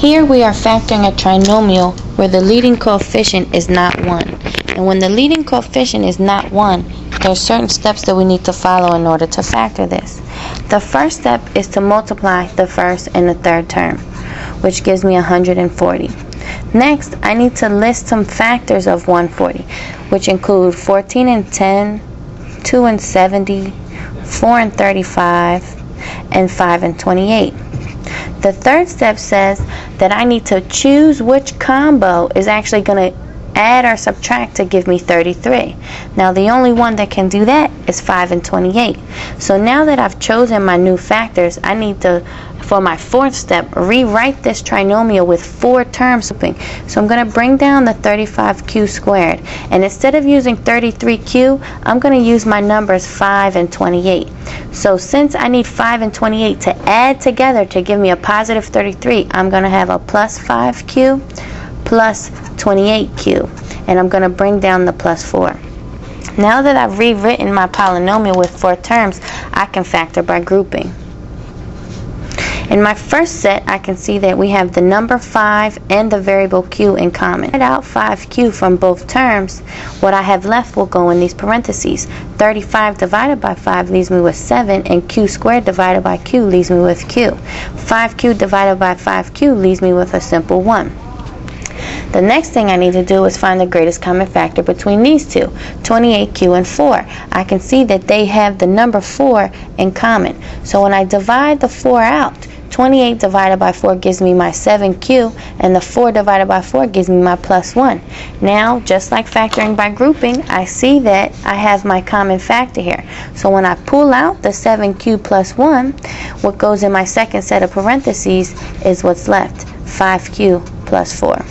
Here we are factoring a trinomial where the leading coefficient is not 1. And when the leading coefficient is not 1, there are certain steps that we need to follow in order to factor this. The first step is to multiply the first and the third term, which gives me 140. Next, I need to list some factors of 140, which include 14 and 10, 2 and 70, 4 and 35, and 5 and 28. The third step says that I need to choose which combo is actually going to add or subtract to give me 33. Now the only one that can do that is 5 and 28. So now that I've chosen my new factors, I need to, for my fourth step, rewrite this trinomial with 4 terms. So I'm going to bring down the 35q squared, and instead of using 33q, I'm going to use my numbers 5 and 28. So since I need 5 and 28 to add together to give me a positive 33, I'm going to have a plus 5q plus 28q, and I'm going to bring down the plus 4. Now that I've rewritten my polynomial with 4 terms, I can factor by grouping. In my first set, I can see that we have the number 5 and the variable q in common. Write out 5q from both terms. What I have left will go in these parentheses. 35 divided by 5 leaves me with 7, and q squared divided by q leaves me with q. 5q divided by 5q leaves me with a simple 1. The next thing I need to do is find the greatest common factor between these two, 28q and 4. I can see that they have the number 4 in common. So when I divide the 4 out, 28 divided by 4 gives me my 7q, and the 4 divided by 4 gives me my plus 1. Now, just like factoring by grouping, I see that I have my common factor here. So when I pull out the 7q plus 1, what goes in my second set of parentheses is what's left, 5q plus 4.